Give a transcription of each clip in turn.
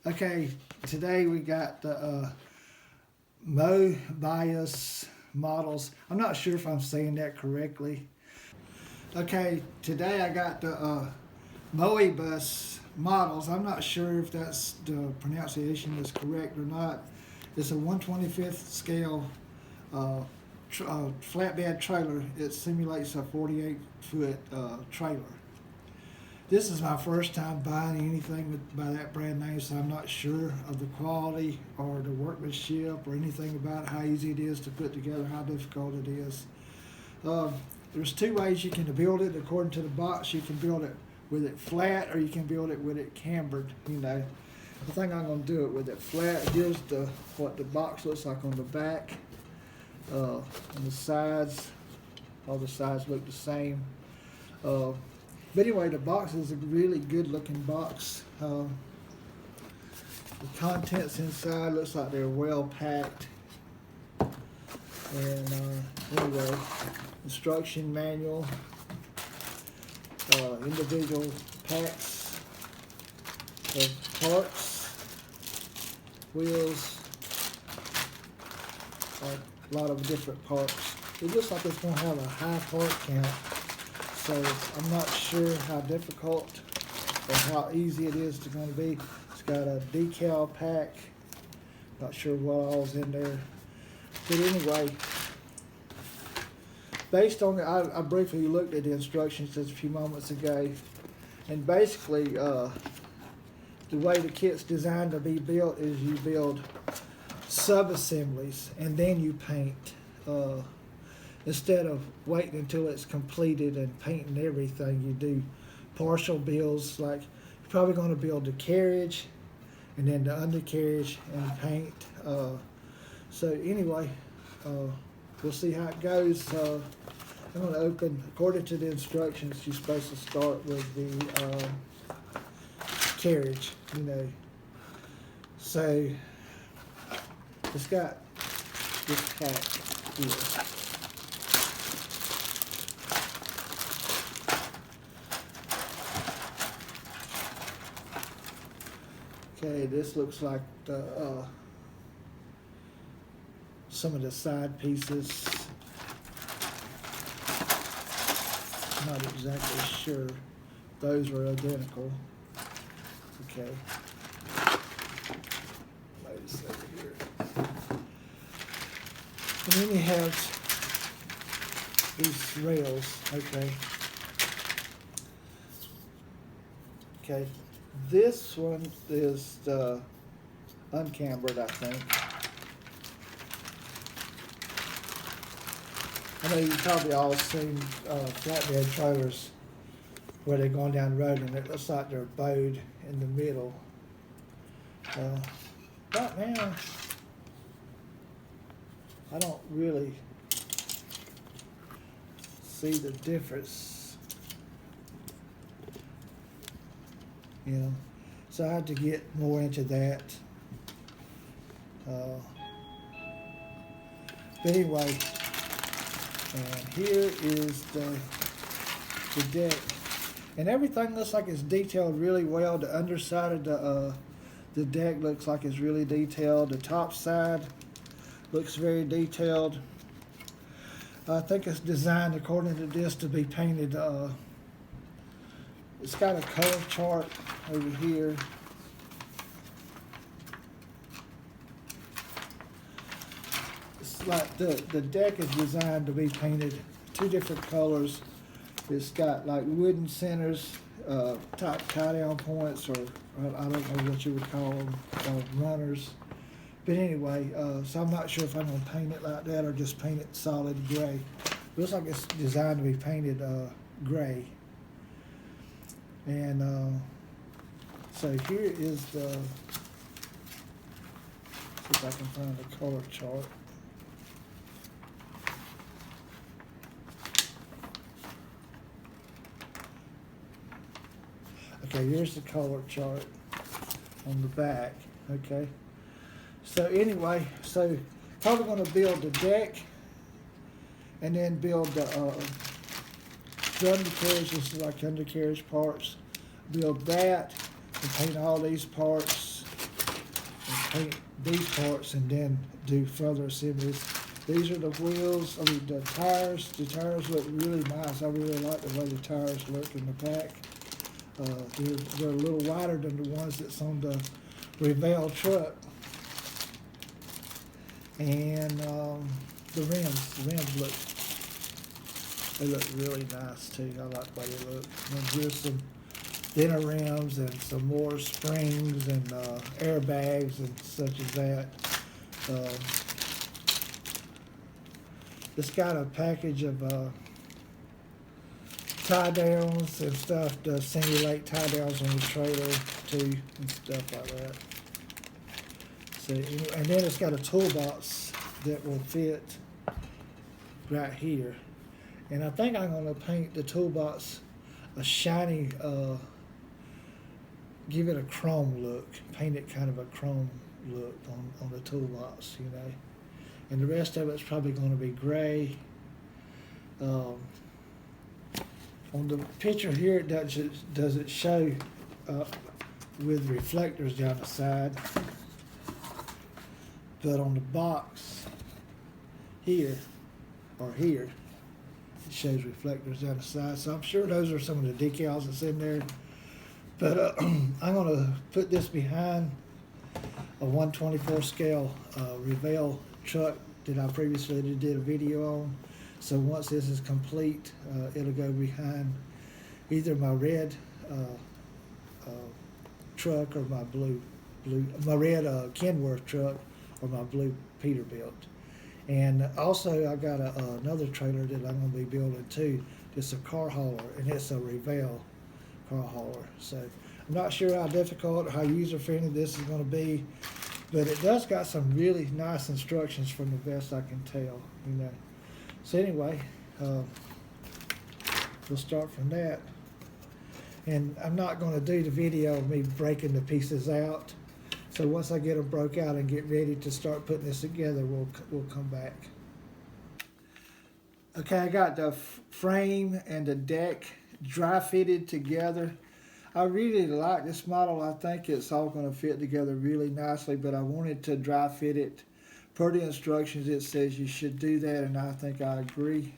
Okay, today we got the Mo Bias models. I'm not sure if I'm saying that correctly. Okay, today I got the Moebus models. I'm not sure if that's the pronunciation is correct or not. It's a 125th scale flatbed trailer. It simulates a 48-foot trailer. This is my first time buying anything by that brand name, so I'm not sure of the quality or the workmanship or anything about how easy it is to put together, how difficult it is. Uh, there's two ways you can build it according to the box. You can build it with it flat, or you can build it with it cambered. I think I'm going to do it with it flat. Here's what the box looks like on the back. On the sides, all the sides look the same. But anyway, the box is a really good looking box. The contents inside looks like they're well packed. And anyway, instruction manual, individual packs of parts, wheels, a lot of different parts. It looks like it's going to have a high part count. So I'm not sure how difficult or how easy it is going to be. It's got a decal pack. Not sure what all's in there. But anyway, based on I briefly looked at the instructions just a few moments ago, and basically the way the kit's designed to be built is you build sub-assemblies and then you paint. Instead of waiting until it's completed and painting everything, you do partial builds. Like you're probably going to build the carriage and then the undercarriage and paint. So anyway, we'll see how it goes. I'm going to open, according to the instructions, you're supposed to start with the carriage, So it's got this pack here. Okay, this looks like some of the side pieces. Not exactly sure. Those are identical. Okay. Let's over here. And then you have these rails. Okay. Okay. This one is the uncambered, I think. I know you've probably all seen flatbed trailers where they're going down the road and it looks like they're bowed in the middle. Right now, I don't really see the difference. So I had to get more into that. But anyway, here is the deck, and everything looks like it's detailed really well. The underside of the deck looks like it's really detailed. The top side looks very detailed. I think it's designed, according to this, to be painted. It's got a color chart over here. It's like the deck is designed to be painted two different colors. It's got like wooden centers, top tie-down points, or I don't know what you would call them, runners. But anyway, so I'm not sure if I'm going to paint it like that or just paint it solid gray. It looks like it's designed to be painted gray. And so here is see if I can find the color chart. Okay, here's the color chart on the back. Okay, so anyway, so probably going to build the deck and then build the undercarriage. This is like undercarriage parts. Build that and paint all these parts paint these parts and then do further assemblies. These are the wheels, the tires. The tires look really nice. I really like the way the tires look in the pack. They're a little wider than the ones that's on the Revell truck. And the rims look really nice too. I like the way they look. And here's some thinner rims and some more springs and airbags and such as that. It's got a package of tie downs and stuff to simulate tie downs on the trailer too and stuff like that. So, and then it's got a toolbox that will fit right here. And I think I'm going to paint the toolbox a shiny, give it a chrome look, paint it kind of a chrome look on the toolbox, you know. And the rest of it's probably going to be gray. On the picture here, it doesn't show with reflectors down the side, but on the box here, or here, it shows reflectors down the side. So I'm sure those are some of the decals that's in there. But I'm going to put this behind a 1/24 scale Revell truck that I previously did a video on. So once this is complete, it'll go behind either my red truck or my my red Kenworth truck or my blue Peterbilt. And also I got another trailer that I'm going to be building too. It's a car hauler, and it's a Revell car hauler. So I'm not sure how difficult or how user-friendly this is going to be, but it does got some really nice instructions from the best I can tell, you know. So anyway, we'll start from that. And I'm not going to do the video of me breaking the pieces out. So once I get them broke out and get ready to start putting this together, we'll come back. Okay, I got the frame and the deck dry fitted together. I really like this model. I think it's all going to fit together really nicely, but I wanted to dry fit it. Per the instructions, it says you should do that, and I think I agree.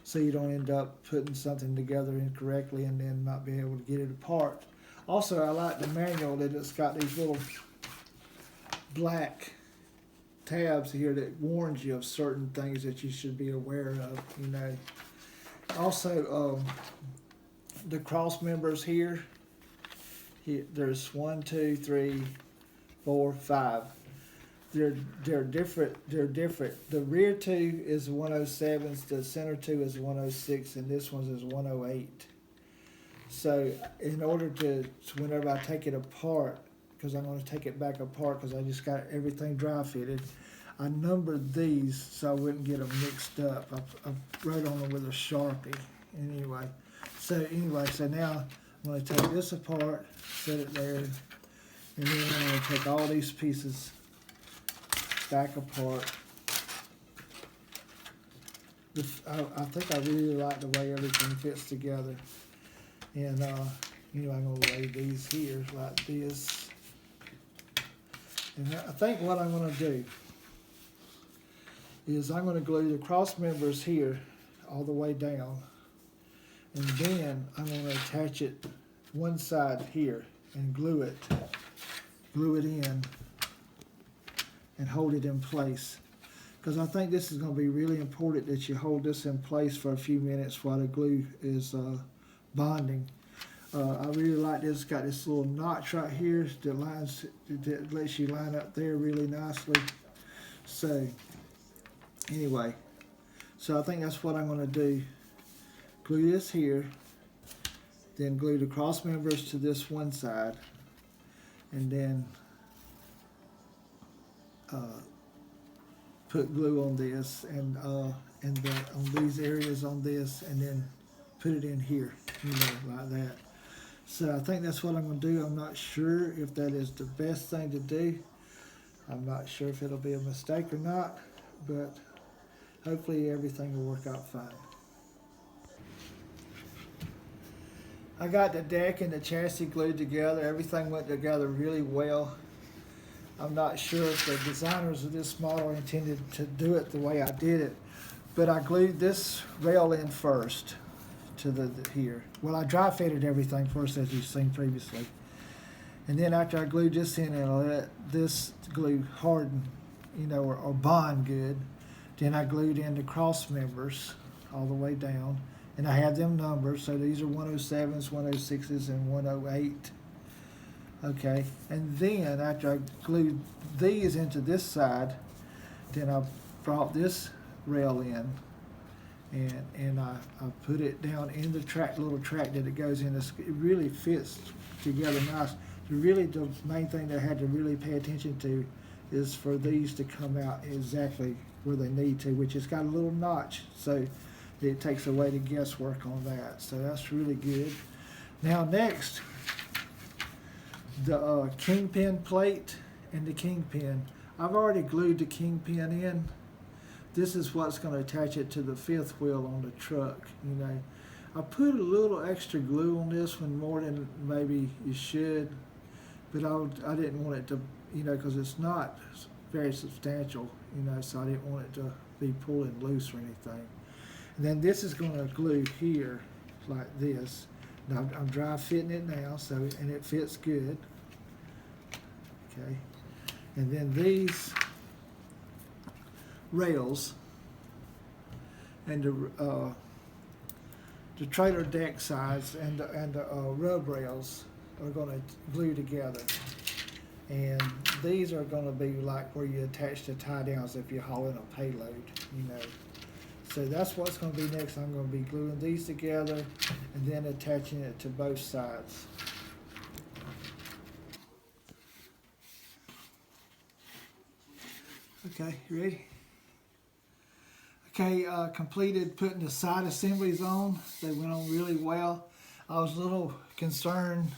So you don't end up putting something together incorrectly and then not being able to get it apart. Also, I like the manual that it's got these little black tabs here that warns you of certain things that you should be aware of, you know. Also, the cross members here, there's 1, 2, 3, 4, 5. They're different. The rear two is 107s, the center two is 106, and this one is 108. So in order to whenever I take it apart, because I'm going to take it back apart because I just got everything dry fitted, I numbered these so I wouldn't get them mixed up. I wrote on them with a Sharpie. Anyway, so now I'm going to take this apart, set it there, and then I'm going to take all these pieces back apart. I think I really like the way everything fits together. And I'm going to lay these here like this. And I think what I'm going to do is I'm going to glue the cross members here all the way down. And then I'm going to attach it one side here and glue it in and hold it in place. Because I think this is going to be really important that you hold this in place for a few minutes while the glue is bonding. I really like this. It's got this little notch right here that lets you line up there really nicely. So anyway, so I think that's what I'm going to do. Glue this here, then glue the cross members to this one side, and then put glue on this and on these areas on this, and then put it in here, like that. So I think that's what I'm going to do. I'm not sure if that is the best thing to do. I'm not sure if it'll be a mistake or not, but hopefully everything will work out fine. I got the deck and the chassis glued together. Everything went together really well. I'm not sure if the designers of this model intended to do it the way I did it, but I glued this rail in first to the here. Well, I dry fitted everything first, as you've seen previously. And then after I glued this in and I let this glue harden, you know, or bond good, then I glued in the cross members all the way down. And I have them numbered, so these are 107s, 106s, and 108. Okay, and then after I glued these into this side, then I brought this rail in, and I put it down in the little track that it goes in. It really fits together nice. The main thing that I had to really pay attention to is for these to come out exactly where they need to, which has got a little notch, so it takes away the guesswork on that. So that's really good. Now next, the kingpin plate and the kingpin. I've already glued the kingpin in. This is what's going to attach it to the fifth wheel on the truck. You know, I put a little extra glue on this one, more than maybe you should, but I didn't want it to, you know, because it's not very substantial, you know, so I didn't want it to be pulling loose or anything. And then this is going to glue here like this. Now I'm dry fitting it now, so, and it fits good. Okay, and then these rails and the trailer deck sides and the rub rails are going to glue together. And these are going to be like where you attach the tie downs if you're hauling a payload, you know. So that's what's going to be next. I'm going to be gluing these together and then attaching it to both sides. Okay, you ready? Okay, completed putting the side assemblies on. They went on really well. I was a little concerned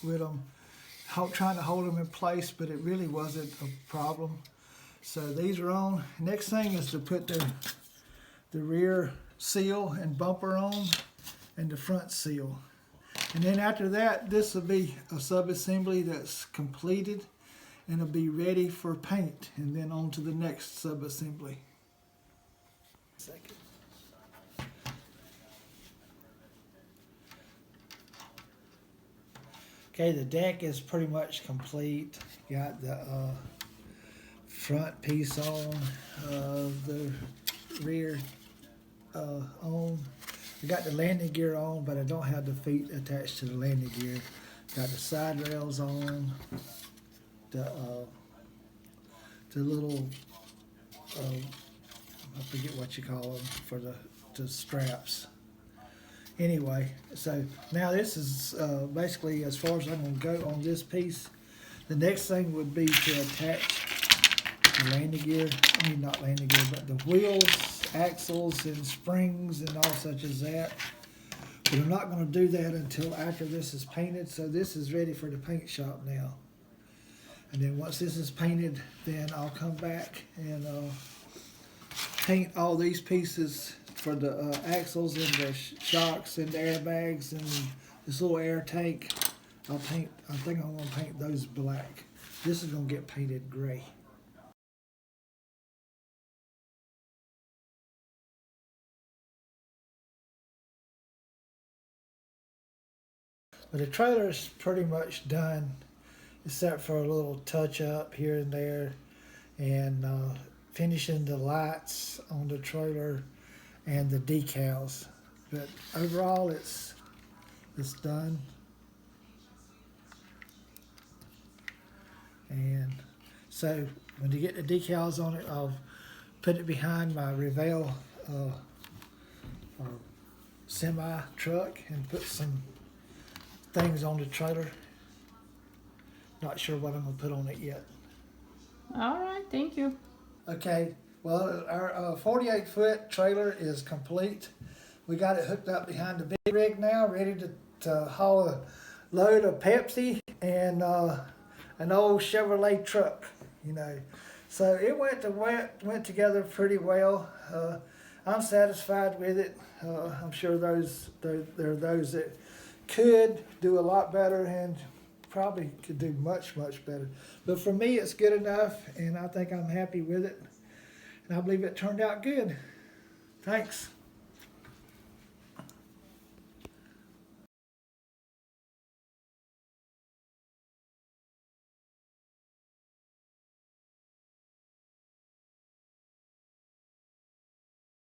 with them, trying to hold them in place, but it really wasn't a problem. So these are on. Next thing is to put the rear seal and bumper on, and the front seal. And then after that, this will be a sub-assembly that's completed, and it'll be ready for paint, and then on to the next sub-assembly. Okay, the deck is pretty much complete. Got the front piece on, the rear on. I got the landing gear on, but I don't have the feet attached to the landing gear. Got the side rails on, the little I forget what you call them for the straps. Anyway, so now this is basically as far as I'm going to go on this piece. The next thing would be to attach the landing gear. I mean, not landing gear, but the wheels, axles, and springs and all such as that. But I'm not going to do that until after this is painted. So this is ready for the paint shop now. And then once this is painted, then I'll come back and paint all these pieces for the axles and the shocks and the airbags and this little air tank. I think I'm going to paint those black. This is going to get painted gray. But the trailer is pretty much done, except for a little touch up here and there, and finishing the lights on the trailer and the decals. But overall, it's done. And so when you get the decals on it, I'll put it behind my Revell semi truck and put some things on the trailer. Not sure what I'm going to put on it yet. All right, thank you. Okay, well, our 48-foot trailer is complete. We got it hooked up behind the big rig now, ready to haul a load of Pepsi and an old Chevrolet truck, you know. So it went together pretty well. I'm satisfied with it. I'm sure there are those that could do a lot better and probably could do much, much better. But for me, it's good enough, and I think I'm happy with it. And I believe it turned out good. Thanks.